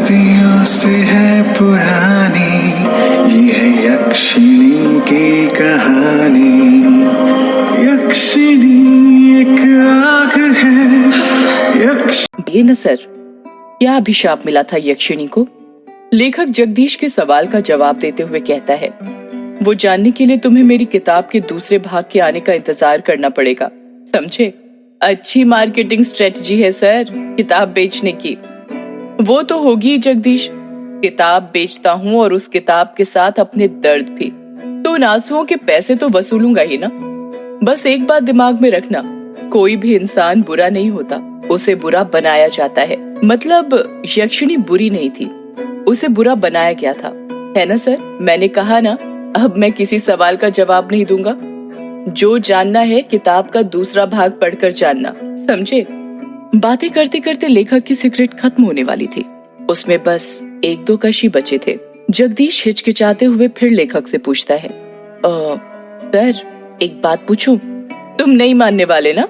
सदियों से है पुरानी ये यक्षिणी की कहानी। यक्षिणी एक आग है। बेनसर, क्या अभिशाप मिला था यक्षिणी को? लेखक जगदीश के सवाल का जवाब देते हुए कहता है, वो जानने के लिए तुम्हें मेरी किताब के दूसरे भाग के आने का इंतजार करना पड़ेगा, समझे? अच्छी मार्केटिंग स्ट्रेटजी है सर, किताब बेचने की। वो तो होगी जगदीश, किताब बेचता हूँ और उस किताब के साथ अपने दर्द भी, तो उन आंसुओं के पैसे तो वसूलूंगा ही ना। बस एक बात दिमाग में रखना, कोई भी इंसान बुरा नहीं होता, उसे बुरा बनाया जाता है। मतलब यक्षिणी बुरी नहीं थी, उसे बुरा बनाया गया था, है ना सर? मैंने कहा ना, अब मैं किसी सवाल का जवाब नहीं दूंगा। जो जानना है किताब का दूसरा भाग पढ़कर जानना, समझे? बातें करते करते लेखक की सिगरेट खत्म होने वाली थी, उसमें बस 1-2 कशी बचे थे। जगदीश हिचकिचाते हुए फिर लेखक से पूछता है, सर एक बात पूछूं? तुम नहीं मानने वाले ना?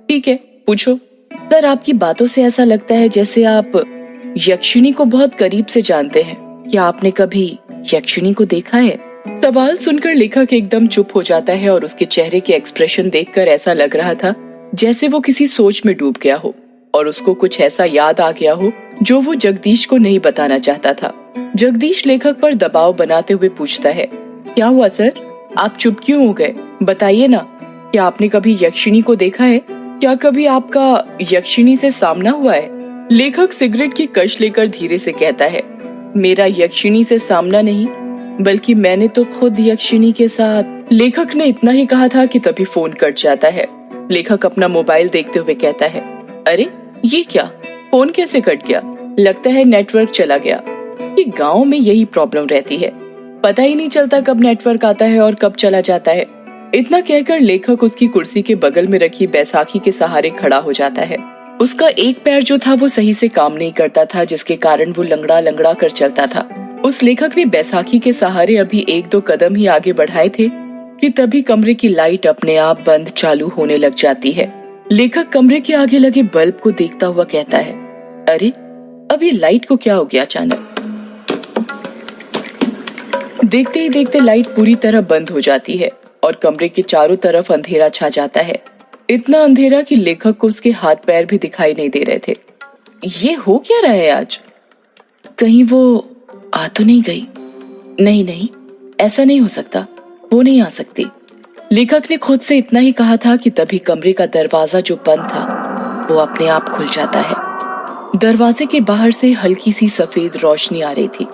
ठीक है, पूछो। सर, आपकी बातों से ऐसा लगता है जैसे आप यक्षिणी को बहुत करीब से जानते हैं। क्या आपने कभी यक्षिणी को देखा है? सवाल सुनकर लेखक एकदम चुप हो जाता है और उसके चेहरे के एक्सप्रेशन देखकर ऐसा लग रहा था जैसे वो किसी सोच में डूब गया हो और उसको कुछ ऐसा याद आ गया हो जो वो जगदीश को नहीं बताना चाहता था। जगदीश लेखक पर दबाव बनाते हुए पूछता है, क्या हुआ सर? आप चुप क्यों हो गए? बताइए ना, क्या आपने कभी यक्षिणी को देखा है? क्या कभी आपका यक्षिणी से सामना हुआ है? लेखक सिगरेट की कश लेकर धीरे से कहता है, मेरा यक्षिणी से सामना नहीं, बल्कि मैंने तो खुद यक्षिणी के साथ। लेखक ने इतना ही कहा था कि तभी फोन कट जाता है। लेखक अपना मोबाइल देखते हुए कहता है, अरे ये क्या, फोन कैसे कट गया? लगता है नेटवर्क चला गया। ये गांव में यही प्रॉब्लम रहती है, पता ही नहीं चलता कब नेटवर्क आता है और कब चला जाता है। इतना कहकर लेखक उसकी कुर्सी के बगल में रखी बैसाखी के सहारे खड़ा हो जाता है। उसका एक पैर जो था वो सही से काम नहीं करता था, जिसके कारण वो लंगड़ा लंगड़ा कर चलता था। उस लेखक ने बैसाखी के सहारे अभी 1-2 कदम ही आगे बढ़ाए थे कि तभी कमरे की लाइट अपने आप बंद चालू होने लग जाती है। लेखक कमरे के आगे लगे बल्ब को देखता हुआ कहता है, अरे अब ये लाइट को क्या हो गया अचानक? देखते ही देखते लाइट पूरी तरह बंद हो जाती है और कमरे के चारों तरफ अंधेरा छा जाता है। इतना अंधेरा कि लेखक को उसके हाथ पैर भी दिखाई नहीं दे रहे थे। ये हो क्या रहा है आज? कहीं वो आ तो नहीं गई? नहीं नहीं, ऐसा नहीं हो सकता, वो नहीं आ सकती। लेखक ने खुद से इतना ही कहा था कि तभी कमरे का दरवाजा जो बंद था वो अपने आप खुल जाता है। दरवाजे के बाहर से हल्की सी सफेद रोशनी आ रही थी।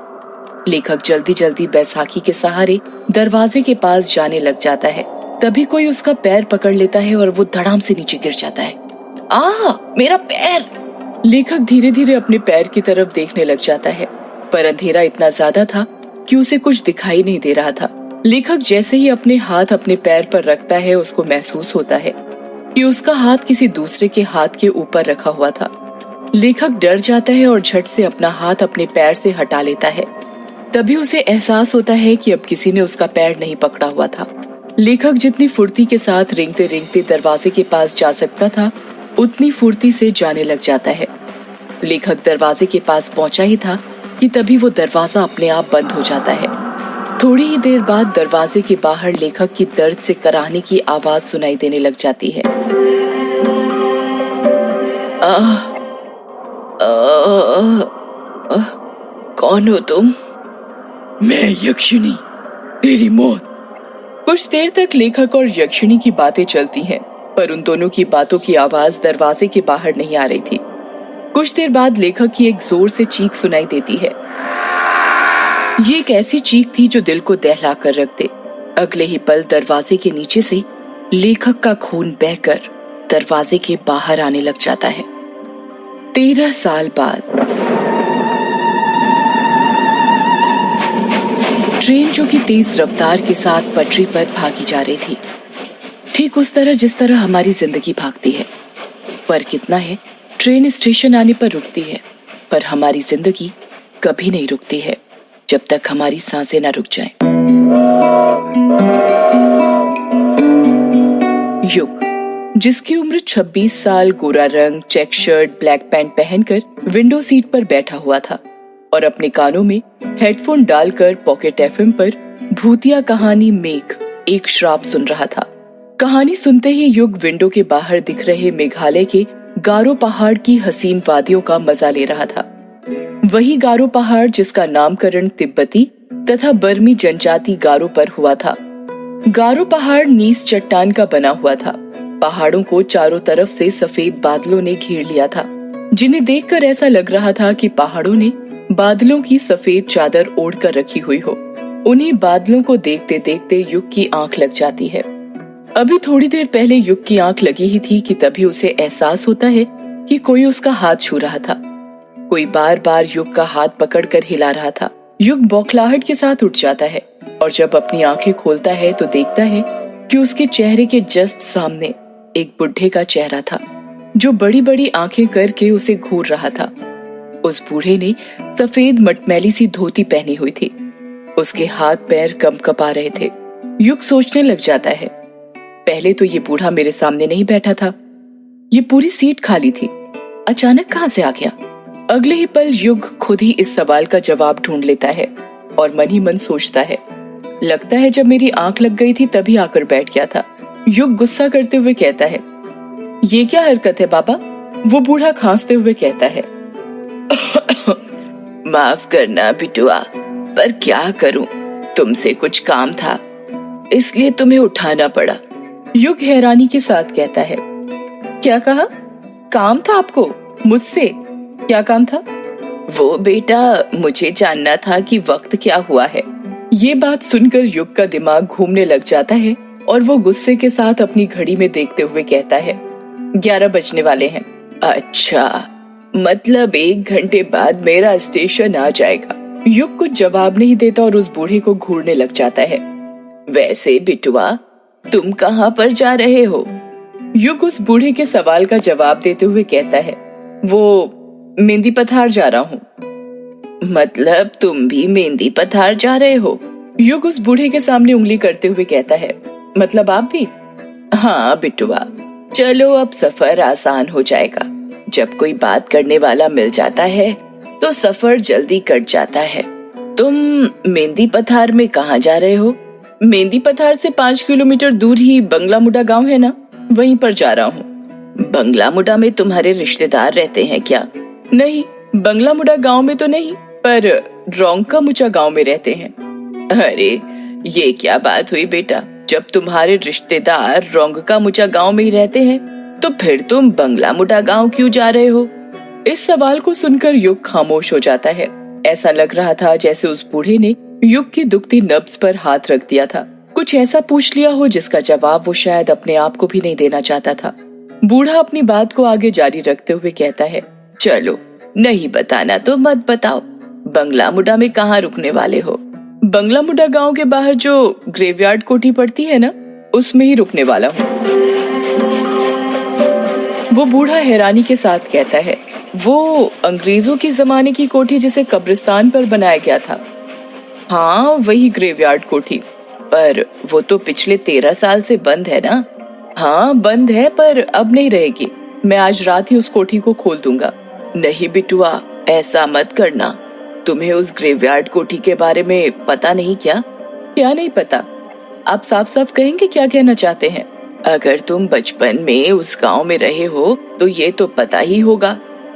लेखक जल्दी जल्दी बैसाखी के सहारे दरवाजे के पास जाने लग जाता है। तभी कोई उसका पैर पकड़ लेता है और वो धड़ाम से नीचे गिर जाता है। मेरा पैर! लेखक धीरे धीरे अपने पैर की तरफ देखने लग जाता है, पर अंधेरा इतना ज्यादा था कि उसे कुछ दिखाई नहीं दे रहा था। लेखक जैसे ही अपने हाथ अपने पैर पर रखता है, उसको महसूस होता है कि उसका हाथ किसी दूसरे के हाथ के ऊपर रखा हुआ था। लेखक डर जाता है और झट से अपना हाथ अपने पैर से हटा लेता है। तभी उसे एहसास होता है कि अब किसी ने उसका पैर नहीं पकड़ा हुआ था। लेखक जितनी फुर्ती के साथ रेंगते रेंगते दरवाजे के पास जा सकता था, उतनी फुर्ती से जाने लग जाता है। लेखक दरवाजे के पास पहुंचा ही था कि तभी वो दरवाजा अपने आप बंद हो जाता है। थोड़ी ही देर बाद दरवाजे के बाहर लेखक की दर्द से कराहने की आवाज सुनाई देने लग जाती है। कौन हो तुम? मैं यक्षिणी, तेरी मौत। कुछ देर तक लेखक और यक्षिणी की बातें चलती हैं, पर उन दोनों की बातों की आवाज दरवाजे के बाहर नहीं आ रही थी। कुछ देर बाद लेखक की एक जोर से चीख सुनाई देती है। ये एक ऐसी चीख थी जो दिल को दहला कर रख दे। अगले ही पल दरवाजे के नीचे से लेखक का खून बहकर दरवाजे के बाहर आने लग जाता है। 13 साल बाद ट्रेन जो कि तेज रफ्तार के साथ पटरी पर भागी जा रही थी, ठीक उस तरह जिस तरह हमारी जिंदगी भागती है। पर कितना है, ट्रेन स्टेशन आने पर रुकती है, पर हमारी जिंदगी कभी नहीं रुकती है जब तक हमारी सांसें ना रुक जाएं। युग, जिसकी उम्र 26 साल, गोरा रंग, चेक शर्ट, ब्लैक पैंट पहनकर विंडो सीट पर बैठा हुआ था। और अपने कानों में हेडफोन डालकर पॉकेट एफएम पर भूतिया कहानी मेघ एक श्राप सुन रहा था। कहानी सुनते ही युग विंडो के बाहर दिख रहे मेघालय के गारो पहाड़ की हसीन वादियों का मजा ले रहा था। वही गारो पहाड़ जिसका नामकरण तिब्बती तथा बर्मी जनजाति गारो पर हुआ था। गारो पहाड़ नीस चट्टान का बना हुआ था। पहाड़ों को चारों तरफ से सफेद बादलों ने घेर लिया था, जिन्हें देखकर ऐसा लग रहा था कि पहाड़ों ने बादलों की सफेद चादर ओढ़ कर रखी हुई हो। उन्हीं बादलों को देखते देखते युग की आंख लग जाती है। अभी थोड़ी देर पहले युग की आंख लगी ही थी कि तभी उसे एहसास होता है कि कोई उसका हाथ छू रहा था। कोई बार बार युग का हाथ पकड़कर हिला रहा था। युग बौखलाहट के साथ उठ जाता है और जब अपनी आंखें खोलता है तो देखता है कि उसके चेहरे के जस्ट सामने एक बुढ़े का चेहरा था, जो बड़ी बड़ी आंखें करके उसे घूर रहा था। उस बूढ़े ने सफेद मटमैली सी धोती पहनी हुई थी। उसके हाथ पैर कंपकपा रहे थे। युग सोचने लग जाता है, पहले तो ये बूढ़ा मेरे सामने नहीं बैठा था, ये पूरी सीट खाली थी, अचानक कहां से आ गया। अगले ही पल युग खुद ही इस सवाल का जवाब ढूंढ लेता है और मन ही मन सोचता है, लगता है जब मेरी आंख लग गई थी तभी आकर बैठ गया था। युग गुस्सा करते हुए कहता है, ये क्या हरकत है बाबा? वो बूढ़ा खांसते हुए कहता है, माफ करना बिटुआ, पर क्या करूं, तुमसे कुछ काम था इसलिए तुम्हें उठाना पड़ा। युग हैरानी के साथ कहता है, क्या कहा? काम था आपको मुझसे? क्या काम था? वो बेटा, मुझे जानना था कि वक्त क्या हुआ है। ये बात सुनकर युग का दिमाग घूमने लग जाता है और वो गुस्से के साथ अपनी घड़ी में देखते हुए कहता है, 11 बजने वाले हैं। अच्छा, मतलब 1 घंटे बाद मेरा स्टेशन आ जाएगा। युग कुछ जवाब नहीं देता और उस बूढ़े को घूरने लग जाता है। वैसे बिटुआ, तुम कहाँ पर जा रहे हो? युग उस बूढ़े के सवाल का जवाब देते हुए कहता है, वो मेहंदी पथार जा रहा हूँ। मतलब तुम भी मेहंदी पथार जा रहे हो? युग उस बूढ़े के सामने उंगली करते हुए कहता है, मतलब आप भी? हाँ बिटुआ, चलो अब सफर आसान हो जाएगा। जब कोई बात करने वाला मिल जाता है तो सफर जल्दी कट जाता है। तुम मेहंदी पथार में कहाँ जा रहे हो? मेहंदी पथार से 5 किलोमीटर दूर ही बंगला मुडा गांव है ना, वहीं पर जा रहा हूँ। बंगला मुडा में तुम्हारे रिश्तेदार रहते हैं क्या? नहीं, बंगला मुडा गांव में तो नहीं, पर रोंका मुचा गांव में रहते हैं। अरे ये क्या बात हुई बेटा, जब तुम्हारे रिश्तेदार रोंका मुचा गांव में ही रहते हैं तो फिर तुम बंगला मुडा गांव क्यों जा रहे हो? इस सवाल को सुनकर युग खामोश हो जाता है। ऐसा लग रहा था जैसे उस बूढ़े ने युग की दुखती नब्ज पर हाथ रख दिया था, कुछ ऐसा पूछ लिया हो जिसका जवाब वो शायद अपने आप को भी नहीं देना चाहता था। बूढ़ा अपनी बात को आगे जारी रखते हुए कहता है, चलो नहीं बताना तो मत बताओ, बंगला मुडा में कहाँ रुकने वाले हो? बंगला मुडा गांव के बाहर जो ग्रेवयार्ड कोठी पड़ती है ना, उसमें ही रुकने वाला हूँ। वो बूढ़ा हैरानी के साथ कहता है, वो अंग्रेजों की जमाने की कोठी जिसे कब्रिस्तान पर बनाया गया था? हाँ, वही ग्रेवयार्ड कोठी, पर वो तो पिछले 13 साल से बंद है ना? हाँ बंद है, पर अब नहीं रहेगी। मैं आज रात ही उस कोठी को खोल दूंगा। नहीं बिटुआ, ऐसा मत करना। तुम्हें उस ग्रेवयार्ड कोठी के बारे में पता नहीं क्या? क्या नहीं पता? आप साफ साफ कहेंगे क्या कहना चाहते हैं? अगर तुम बचपन में उस गांव में रहे हो तो ये तो पता ही होगा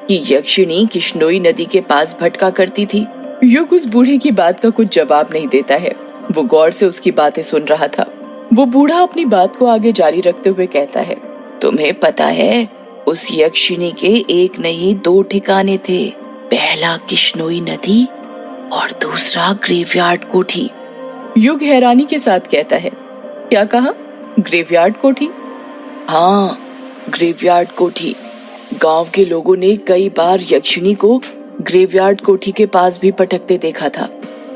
कि यक्षिणी किश्नोई नदी के पास भटका करती थी। युग उस बूढ़े की बात का कुछ जवाब नहीं देता है। वो गौर से उसकी बातें सुन रहा था। वो बूढ़ा अपनी बात को आगे जारी रखते हुए कहता है, तुम्हें पता है उस यक्षिणी के एक नहीं 2 ठिकाने थे। पहला किश्नोई नदी और दूसरा ग्रेवयार्ड कोठी। युग हैरानी के साथ कहता है, क्या कहा? ग्रेवयार्ड कोठी? हाँ, ग्रेवयार्ड कोठी। गांव के लोगों ने कई बार यक्षिणी को ग्रेवयार्ड कोठी के पास भी भटकते देखा था।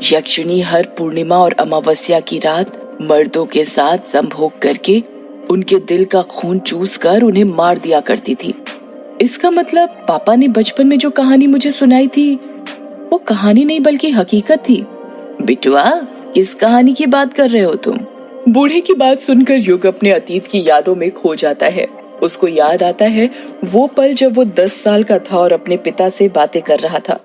यक्षिणी हर पूर्णिमा और अमावस्या की रात मर्दों के साथ संभोग करके उनके दिल का खून चूस कर उन्हें मार दिया करती थी। इसका मतलब पापा ने बचपन में जो कहानी मुझे सुनाई थी वो कहानी नहीं बल्कि हकीकत थी। बिटुआ, किस कहानी की बात कर रहे हो तुम? बूढ़े की बात सुनकर युग अपने अतीत की यादों में खो जाता है। उसको याद आता है वो पल जब वो 10 साल का था और अपने पिता से बातें कर रहा था।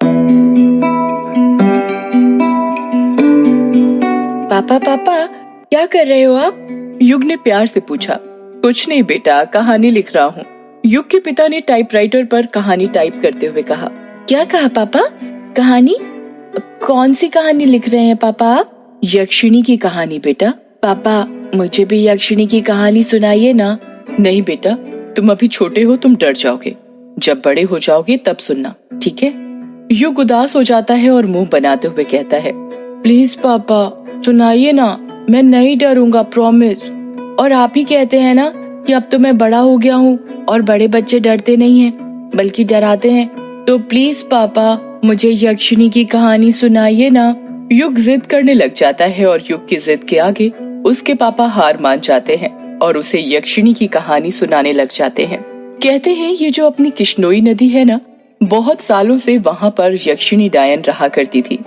पापा पापा क्या कर रहे हो आप? युग ने प्यार से पूछा। कुछ नहीं बेटा, कहानी लिख रहा हूँ। युग के पिता ने टाइपराइटर पर कहानी टाइप करते हुए कहा। क्या कहा पापा? कहानी? कौन सी कहानी लिख रहे हैं पापा आप? यक्षिणी की कहानी बेटा। पापा मुझे भी यक्षिणी की कहानी सुनाइए ना। नहीं बेटा, तुम अभी छोटे हो, तुम डर जाओगे। जब बड़े हो जाओगे तब सुनना, ठीक है? युग उदास हो जाता है और मुंह बनाते हुए कहता है, प्लीज पापा सुनाइए ना, मैं नहीं डरूंगा, प्रॉमिस। और आप ही कहते हैं ना कि अब तो मैं बड़ा हो गया हूँ और बड़े बच्चे डरते नहीं हैं बल्कि डराते हैं, तो प्लीज पापा मुझे यक्षिणी की कहानी सुनाइए ना। युग जिद करने लग जाता है और युग की जिद के आगे उसके पापा हार मान जाते हैं और उसे यक्षिणी की कहानी सुनाने लग जाते हैं। कहते हैं ये जो अपनी किश्नोई नदी है ना, बहुत सालों से वहाँ पर यक्षिणी डायन रहा करती थी।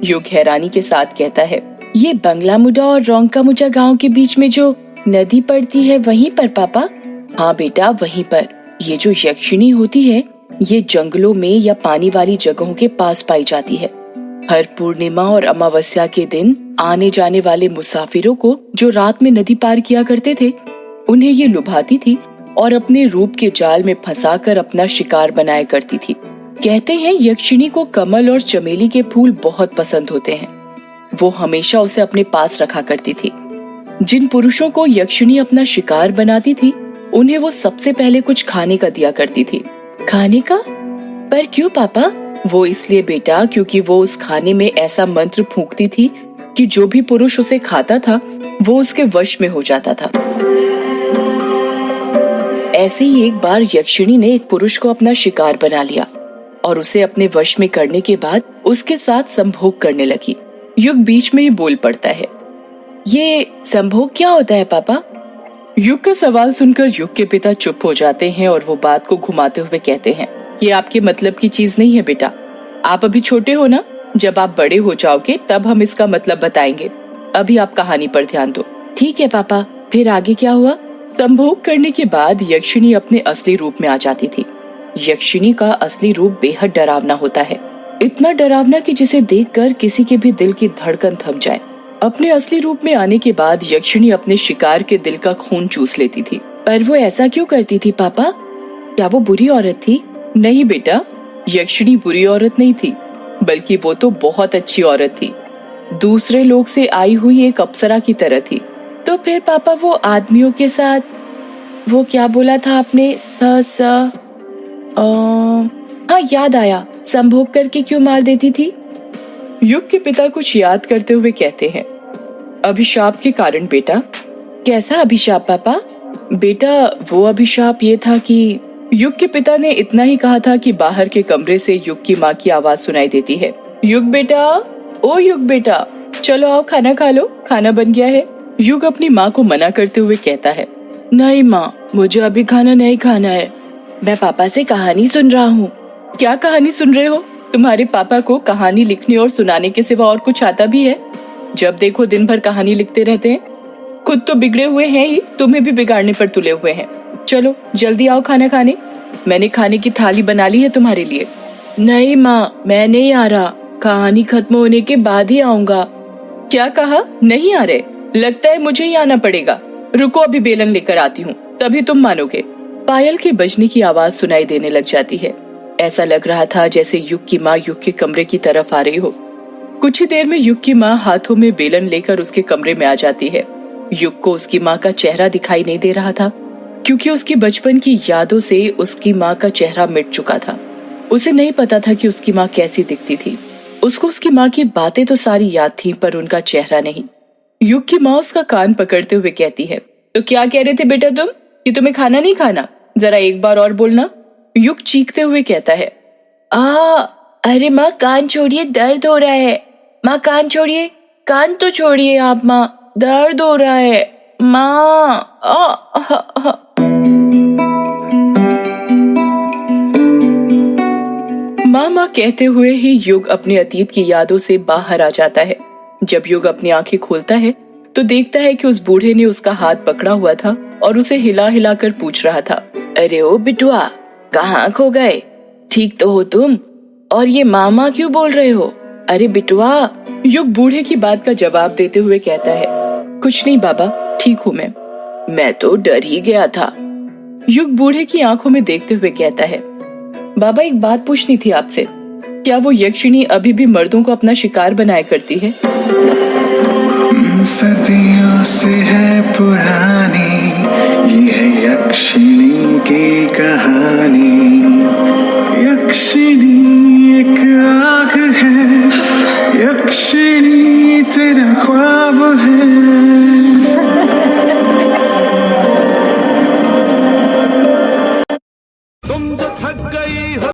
युग हैरानी के साथ कहता है, ये बंगला मुडा और रोंका मुडा गाँव के बीच में जो नदी पड़ती है वहीं पर पापा? हाँ बेटा वहीं पर। ये जो यक्षिणी होती है ये जंगलों में या पानी वाली जगहों के पास पाई जाती है। हर पूर्णिमा और अमावस्या के दिन आने जाने वाले मुसाफिरों को जो रात में नदी पार किया करते थे, उन्हें ये लुभाती थी और अपने रूप के जाल में फंसाकर अपना शिकार बनाया करती थी। कहते हैं यक्षिणी को कमल और चमेली के फूल बहुत पसंद होते हैं। वो हमेशा उसे अपने पास रखा करती थी। जिन पुरुषों को यक्षिणी अपना शिकार बनाती थी, उन्हें वो सबसे पहले कुछ खाने का दिया करती थी। खाने का? पर क्यों पापा? वो इसलिए बेटा क्योंकि वो उस खाने में ऐसा मंत्र फूंकती थी कि जो भी पुरुष उसे खाता था वो उसके वश में हो जाता था। ऐसे ही एक बार यक्षिणी ने एक पुरुष को अपना शिकार बना लिया और उसे अपने वश में करने के बाद उसके साथ संभोग करने लगी। युग बीच में ही बोल पड़ता है, ये संभोग क्या होता है पापा? युग का सवाल सुनकर युग के पिता चुप हो जाते हैं और वो बात को घुमाते हुए कहते हैं, ये आपके मतलब की चीज नहीं है बेटा। आप अभी छोटे हो ना, जब आप बड़े हो जाओगे तब हम इसका मतलब बताएंगे। अभी आप कहानी पर ध्यान दो। ठीक है पापा, फिर आगे क्या हुआ? संभोग करने के बाद यक्षिणी अपने असली रूप में आ जाती थी। यक्षिणी का असली रूप बेहद डरावना होता है, इतना डरावना कि जिसे देखकर किसी के भी दिल की धड़कन थम जाए। अपने असली रूप में आने के बाद यक्षिणी अपने शिकार के दिल का खून चूस लेती थी। पर वो ऐसा क्यों करती थी पापा? क्या वो बुरी औरत थी? नहीं बेटा, यक्षिणी बुरी औरत नहीं थी, बल्कि वो तो बहुत अच्छी औरत थी। दूसरे लोग से आई हुई एक अप्सरा की तरह थी। तो फिर पापा वो आदमियों के साथ, वो क्या बोला था आपने? हाँ याद आया, संभोग करके क्यों मार देती थी? युग के पिता कुछ याद करते हुए कहते हैं, अभिशाप के कारण बेटा। कैसा अभिशाप पापा? बेटा वो अभिशाप ये था कि युग के पिता ने इतना ही कहा था कि बाहर के कमरे से युग की माँ की आवाज सुनाई देती है, युग बेटा, ओ युग बेटा, चलो आओ खाना खा लो, खाना बन गया है। युग अपनी माँ को मना करते हुए कहता है, नहीं माँ, मुझे अभी खाना नहीं खाना है, मैं पापा से कहानी सुन रहा हूँ। क्या कहानी सुन रहे हो? तुम्हारे पापा को कहानी लिखने और सुनाने के सिवा और कुछ आता भी है? जब देखो दिन भर कहानी लिखते रहते हैं। खुद तो बिगड़े हुए हैं ही, तुम्हें भी बिगाड़ने पर तुले हुए हैं। चलो जल्दी आओ खाना खाने, मैंने खाने की थाली बना ली है तुम्हारे लिए। नहीं माँ, मैं नहीं आ रहा, कहानी खत्म होने के बाद ही आऊंगा। क्या कहा? नहीं आ रहे? लगता है मुझे ही आना पड़ेगा। रुको अभी बेलन लेकर आती हूँ, तभी तुम मानोगे। पायल के बजने की आवाज सुनाई देने लग जाती है। ऐसा लग रहा था जैसे युग की माँ युग के कमरे की तरफ आ रही हो। कुछ ही देर में युग की माँ हाथों में बेलन लेकर उसके कमरे में आ जाती है। युग को उसकी माँ का चेहरा दिखाई नहीं दे रहा था, क्योंकि उसकी बचपन की यादों से उसकी माँ का चेहरा मिट चुका था। उसे नहीं पता था कि उसकी माँ कैसी दिखती थी। उसको उसकी माँ की बातें तो सारी याद थी, पर उनका चेहरा नहीं। युग की माँ उसका कान पकड़ते हुए कहती है, तो क्या कह रहे थे बेटा तुम, कि तुम्हें खाना नहीं खाना? जरा एक बार और बोलना। युग चीखते हुए कहता है, अरे माँ कान छोड़िए, दर्द हो रहा है। माँ कान छोड़िए, कान तो छोड़िए आप माँ, दर्द हो रहा है माँ। माँ कहते हुए ही युग अपने अतीत की यादों से बाहर आ जाता है। जब युग अपनी आंखें खोलता है तो देखता है कि उस बूढ़े ने उसका हाथ पकड़ा हुआ था और उसे हिला हिला कर पूछ रहा था, अरे ओ बिटुआ, कहाँ खो गए? ठीक तो हो तुम? और ये मामा क्यों बोल रहे हो? अरे बिटुआ, युग बूढ़े की बात का जवाब देते हुए कहता है, कुछ नहीं बाबा, ठीक हूँ मैं तो डर ही गया था। युग बूढ़े की आंखों में देखते हुए कहता है, बाबा एक बात पूछनी थी आपसे, क्या वो यक्षिणी अभी भी मर्दों को अपना शिकार बनाया करती है? सदियों से है पुरानी ये यक्षिणी की कहानी। यक्षिणी एक आग है, यक्षिणी तेरा ख्वाब है।